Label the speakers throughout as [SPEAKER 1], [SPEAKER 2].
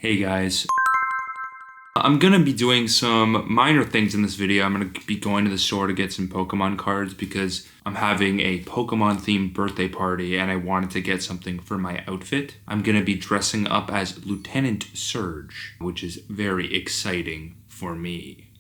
[SPEAKER 1] Hey guys, I'm gonna be doing some minor things in this video. I'm gonna be going to the store to get some Pokemon cards because I'm having a Pokemon themed birthday party and I wanted to get something for my outfit. I'm gonna be dressing up as Lieutenant Surge, which is very exciting for me.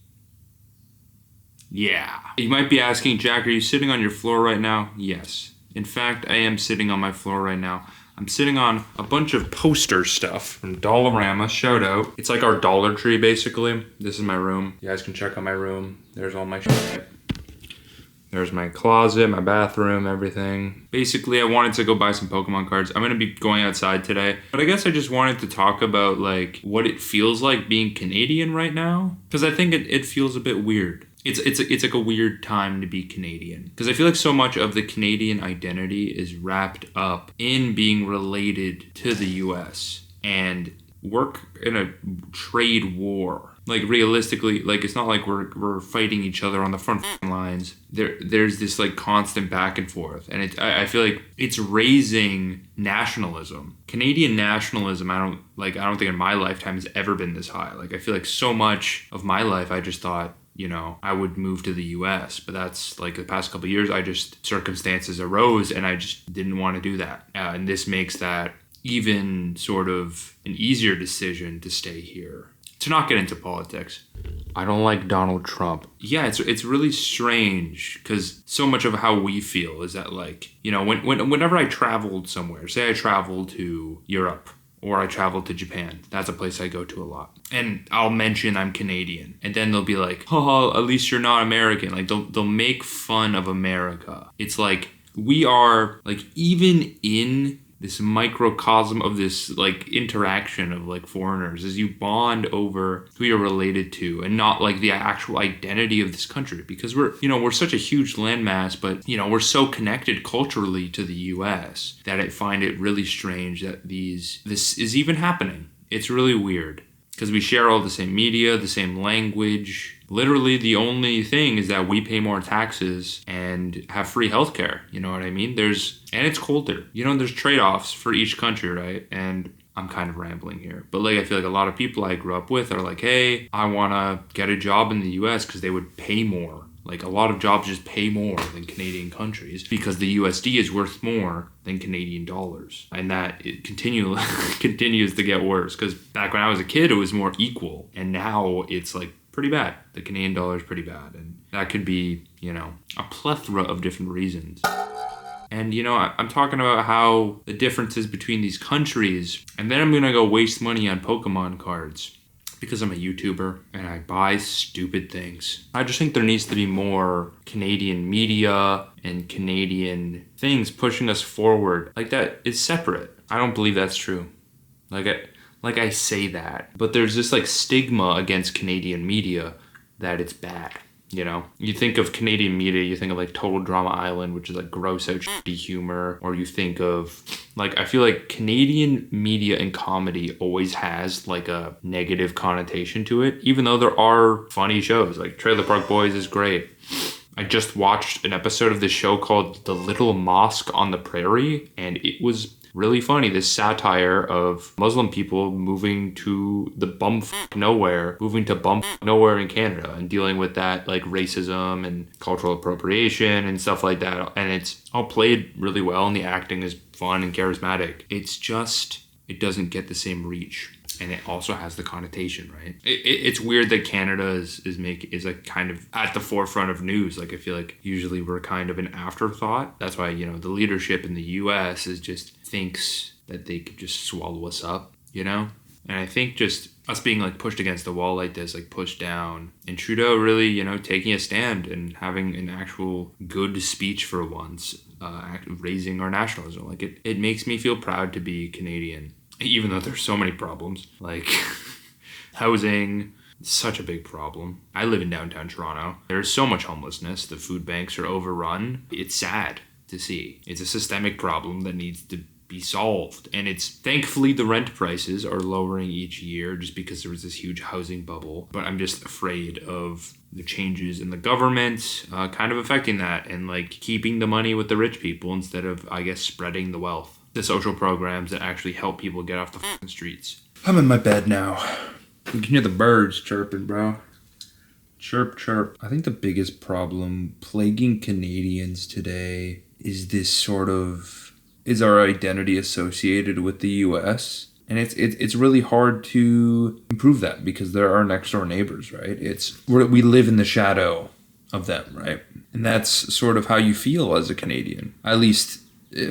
[SPEAKER 1] Yeah. You might be asking, Jack, are you sitting on your floor right now? Yes. In fact, I am sitting on my floor right now. I'm sitting on a bunch of poster stuff from Dollarama, shout out. It's like our Dollar Tree, basically. This is my room. You guys can check out my room. There's all my shit. There's my closet, my bathroom, everything. Basically, I wanted to go buy some Pokemon cards. I'm gonna be going outside today, but I guess I just wanted to talk about like what it feels like being Canadian right now. Because I think it feels a bit weird. It's like a weird time to be Canadian because I feel like so much of the Canadian identity is wrapped up in being related to the US and work in a trade war. Like realistically, like it's not like we're fighting each other on the front lines. There's this like constant back and forth, and I feel like it's raising nationalism. Canadian nationalism. I don't think in my lifetime has ever been this high. Like I feel like so much of my life I just thought, I would move to the US, but that's like the past couple of years, circumstances arose and I just didn't want to do that. And this makes that even sort of an easier decision to stay here. To not get into politics. I don't like Donald Trump. Yeah, it's really strange because so much of how we feel is that like, whenever I traveled somewhere, say I traveled to Europe, or I traveled to Japan. That's a place I go to a lot. And I'll mention I'm Canadian. And then they'll be like, oh, at least you're not American. Like they'll make fun of America. It's like we are like even in this microcosm of this like interaction of like foreigners as you bond over who you're related to and not like the actual identity of this country because we're such a huge landmass, but we're so connected culturally to the US that I find it really strange that this is even happening. It's really weird because we share all the same media, the same language. Literally the only thing is that we pay more taxes and have free healthcare. You know what I mean? And it's colder. There's trade-offs for each country, right? And I'm kind of rambling here. But like I feel like a lot of people I grew up with are like, hey, I want to get a job in the US because they would pay more. Like a lot of jobs just pay more than Canadian countries because the USD is worth more than Canadian dollars. And that it continues to get worse because back when I was a kid, it was more equal. And now it's like pretty bad. The Canadian dollar is pretty bad. And that could be, a plethora of different reasons. And, I'm talking about how the differences between these countries, and then I'm going to go waste money on Pokemon cards because I'm a YouTuber and I buy stupid things. I just think there needs to be more Canadian media and Canadian things pushing us forward. Like that is separate. I don't believe that's true. Like I say that, but there's this like stigma against Canadian media that it's bad. You think of Canadian media, you think of like Total Drama Island, which is like gross out shitty humor, or you think of like, I feel like Canadian media and comedy always has like a negative connotation to it, even though there are funny shows. Like Trailer Park Boys is great. I just watched an episode of this show called The Little Mosque on the Prairie, and it was really funny. This satire of Muslim people moving to nowhere in Canada and dealing with that like racism and cultural appropriation and stuff like that. And it's all played really well and the acting is fun and charismatic. It doesn't get the same reach. And it also has the connotation, right? It's weird that Canada is like kind of at the forefront of news. Like I feel like usually we're kind of an afterthought. That's why, the leadership in the US is just thinks that they could just swallow us up, And I think just us being like pushed against the wall like this, like pushed down, and Trudeau really, taking a stand and having an actual good speech for once, raising our nationalism. Like it makes me feel proud to be Canadian. Even though there's so many problems, like housing, such a big problem. I live in downtown Toronto. There's so much homelessness. The food banks are overrun. It's sad to see. It's a systemic problem that needs to be solved. And thankfully the rent prices are lowering each year just because there was this huge housing bubble. But I'm just afraid of the changes in the government kind of affecting that and like keeping the money with the rich people instead of, I guess, spreading the wealth. The social programs that actually help people get off the streets. I'm in my bed now. You can hear the birds chirping, bro. Chirp, chirp. I think the biggest problem plaguing Canadians today is is our identity associated with the US. And it's really hard to improve that because they're our next door neighbors, right? We live in the shadow of them, right? And that's sort of how you feel as a Canadian, at least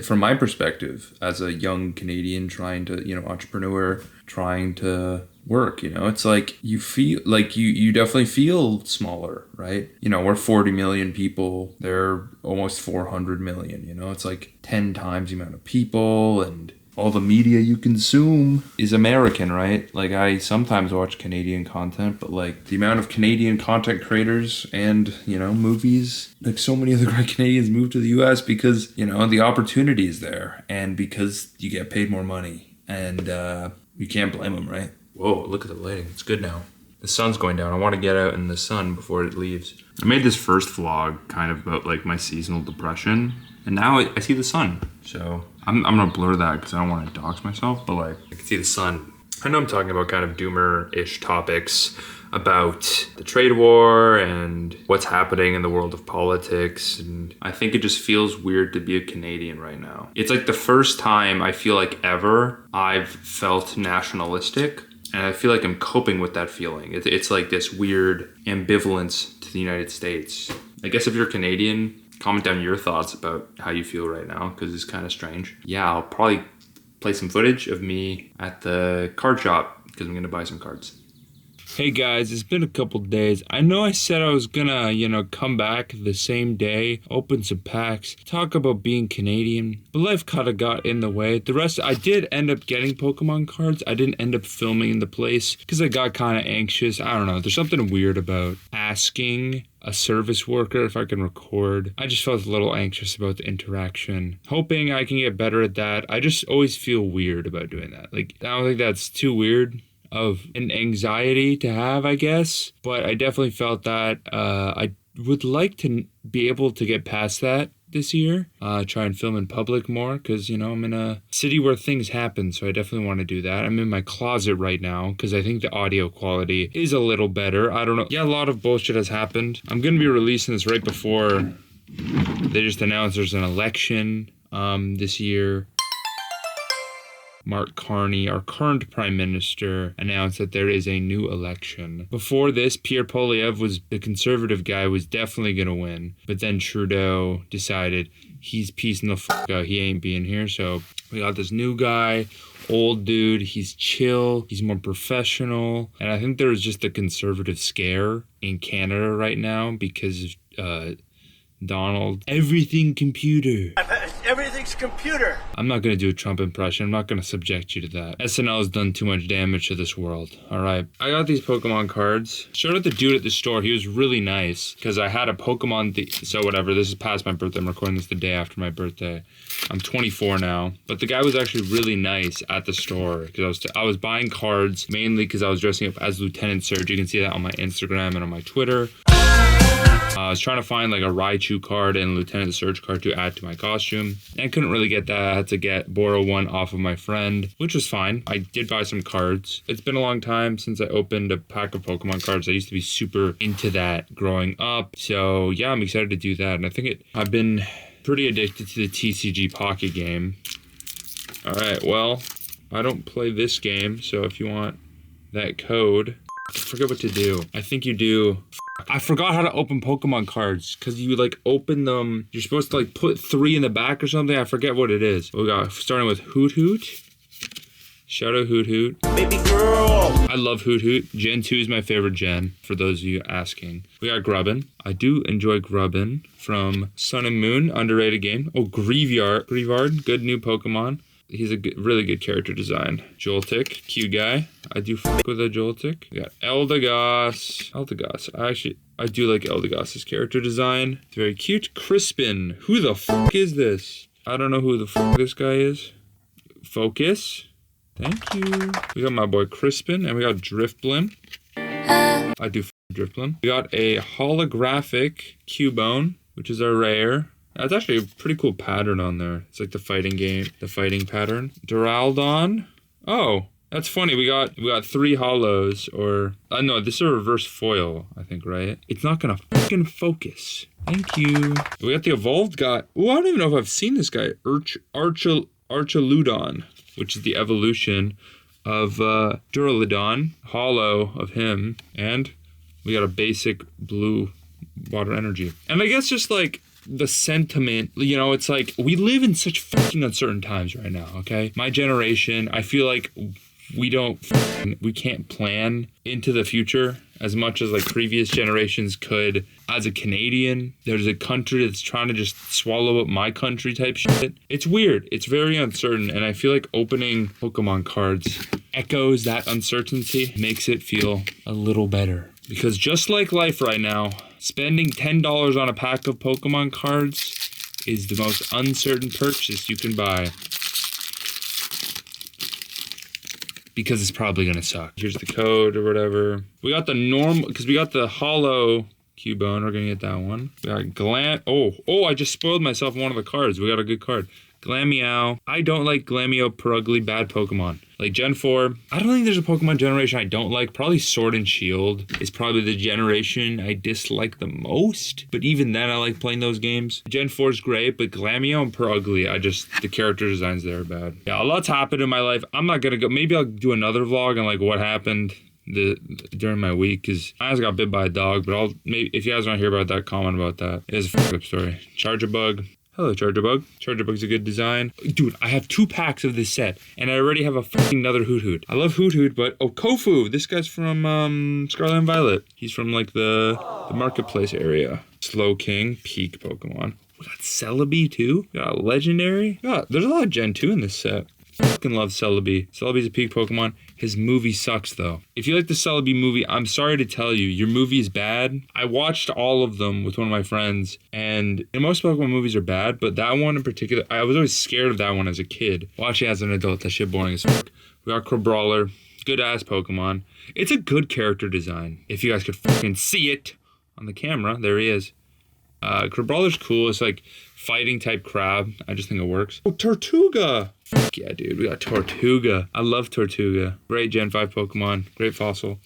[SPEAKER 1] from my perspective, as a young Canadian trying to, entrepreneur, trying to work, it's like you feel like you definitely feel smaller, right? We're 40 million people, they're almost 400 million, it's like 10 times the amount of people, and all the media you consume is American, right? Like, I sometimes watch Canadian content, but like the amount of Canadian content creators and, movies, like so many of the great Canadians move to the US because, the opportunity is there and because you get paid more money, and you can't blame them, right? Whoa, look at the lighting. It's good now. The sun's going down. I want to get out in the sun before it leaves. I made this first vlog kind of about like my seasonal depression, and now I see the sun. So I'm gonna blur that because I don't want to dox myself, but like I can see the sun. I know I'm talking about kind of doomer-ish topics about the trade war and what's happening in the world of politics, and I think it just feels weird to be a Canadian right now. It's like the first time I feel like ever I've felt nationalistic, and I feel like I'm coping with that feeling. It's like this weird ambivalence to the United States. I guess if you're Canadian, comment down your thoughts about how you feel right now, because it's kind of strange. Yeah, I'll probably play some footage of me at the card shop because I'm going to buy some cards. Hey guys, it's been a couple days. I know I said I was gonna, come back the same day, open some packs, talk about being Canadian, but life kinda got in the way. I did end up getting Pokemon cards. I didn't end up filming in the place because I got kinda anxious. I don't know, there's something weird about asking a service worker if I can record. I just felt a little anxious about the interaction. Hoping I can get better at that. I just always feel weird about doing that. Like, I don't think that's too weird of an anxiety to have, I guess, but I definitely felt that I would like to be able to get past that this year, try and film in public more, because I'm in a city where things happen, so I definitely want to do that. I'm in my closet right now because I think the audio quality is a little better. I don't know. Yeah, a lot of bullshit has happened. I'm gonna be releasing this right before they just announced there's an election this year. Mark Carney, our current prime minister, announced that there is a new election. Before this, Pierre Poilievre, the conservative guy, was definitely going to win. But then Trudeau decided he's piecing the fuck out. He ain't being here. So we got this new guy, old dude. He's chill. He's more professional. And I think there was just a conservative scare in Canada right now because of Donald. Everything computer.
[SPEAKER 2] Everything's computer.
[SPEAKER 1] I'm not going to do a Trump impression. I'm not going to subject you to that. SNL has done too much damage to this world. All right. I got these Pokemon cards. Showed it the dude at the store. He was really nice because I had a Pokemon. So whatever. This is past my birthday. I'm recording this the day after my birthday. I'm 24 now. But the guy was actually really nice at the store because I was buying cards mainly because I was dressing up as Lieutenant Surge. You can see that on my Instagram and on my Twitter. I was trying to find like a Raichu card and Lieutenant Surge card to add to my costume. And I couldn't really get that. I had to borrow one off of my friend, which was fine. I did buy some cards. It's been a long time since I opened a pack of Pokemon cards. I used to be super into that growing up. So yeah, I'm excited to do that. And I think I've been pretty addicted to the TCG Pocket game. All right, well, I don't play this game. So if you want that code, I forget what to do. I think you do. I forgot how to open Pokemon cards because you like open them. You're supposed to like put 3 in the back or something. I forget what it is. We got starting with Hoot Hoot. Shout out Hoot Hoot. Baby girl. I love Hoot Hoot. Gen 2 is my favorite gen, for those of you asking. We got Grubbin. I do enjoy Grubbin from Sun and Moon. Underrated game. Oh, Greavard. Good new Pokemon. He's a really good character design. Joltik, cute guy. I do fuck with a Joltik. We got Eldegoss. I do like Eldegoss's character design. It's very cute. Crispin. Who the fuck is this? I don't know who the fuck this guy is. Focus. Thank you. We got my boy Crispin, and we got Drifblim. I do Drifblim. We got a holographic Cubone, which is a rare. That's actually a pretty cool pattern on there. It's like the fighting pattern. Duraludon. Oh, That's funny. We got 3 hollows, or no, this is a reverse foil, I think, right? It's not gonna fucking focus. Thank you. We got the evolved guy. Oh, I don't even know if I've seen this guy. Archaludon, which is the evolution of Duraludon. Hollow of him, and we got a basic blue water energy. And I guess just like the sentiment, you know, it's like we live in such fucking uncertain times right now, okay? My generation, I feel like we can't plan into the future as much as like previous generations could. As a Canadian, there's a country that's trying to just swallow up my country type shit. It's weird. It's very uncertain, and I feel like opening Pokemon cards echoes that uncertainty, makes it feel a little better. Because just like life right now, spending $10 on a pack of Pokemon cards is the most uncertain purchase you can buy. Because it's probably gonna suck. Here's the code or whatever. We got the normal, because we got the hollow Cubone. We're gonna get that one. We got I just spoiled myself on one of the cards. We got a good card. Glameow. I don't like Glameow, Purugly, bad Pokemon. Like Gen 4, I don't think there's a Pokemon generation I don't like. Probably Sword and Shield is probably the generation I dislike the most. But even then, I like playing those games. Gen 4 is great, but Glameow and Purugly, the character designs there are bad. Yeah, a lot's happened in my life. I'm not gonna go, maybe I'll do another vlog on like what happened during my week, because I just got bit by a dog, but maybe if you guys want to hear about that, comment about that. It is a fucked up story. Charjabug. Hello, Charjabug. Charjabug's a good design. Dude, I have 2 packs of this set, and I already have a fucking another Hoothoot. I love Hoothoot, but Kofu. This guy's from Scarlet and Violet. He's from like the marketplace area. Slowking, peak Pokemon. We got Celebi too. We got a legendary. Yeah, there's a lot of Gen 2 in this set. Fucking love Celebi. Celebi's a peak Pokemon. His movie sucks though. If you like the Celebi movie, I'm sorry to tell you, your movie is bad. I watched all of them with one of my friends, and most Pokemon movies are bad, but that one in particular, I was always scared of that one as a kid. Watching it as an adult, that shit boring as fuck. We got Crabrawler, good ass Pokemon. It's a good character design. If you guys could fucking see it on the camera, there he is. Crabrawler's cool. It's like fighting type crab. I just think it works. Oh, Tortuga. Fuck yeah, dude. We got Tortuga. I love Tortuga. Great Gen 5 Pokemon. Great fossil.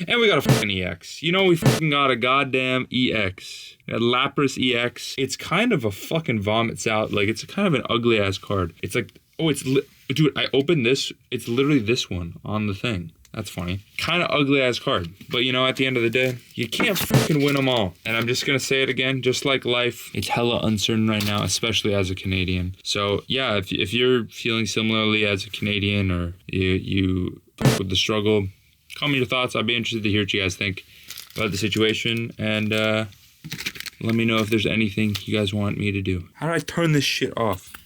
[SPEAKER 1] And we got a fucking EX. You know, we fucking got a goddamn EX. We got Lapras EX. It's kind of a fucking vomit salad. Like, it's kind of an ugly ass card. It's like, dude, I opened this. It's literally this one on the thing. That's funny. Kind of ugly ass card. But you know, at the end of the day, you can't fucking win them all. And I'm just going to say it again, just like life, it's hella uncertain right now, especially as a Canadian. So yeah, if you're feeling similarly as a Canadian, or you with the struggle, comment your thoughts. I'd be interested to hear what you guys think about the situation. And let me know if there's anything you guys want me to do. How do I turn this shit off?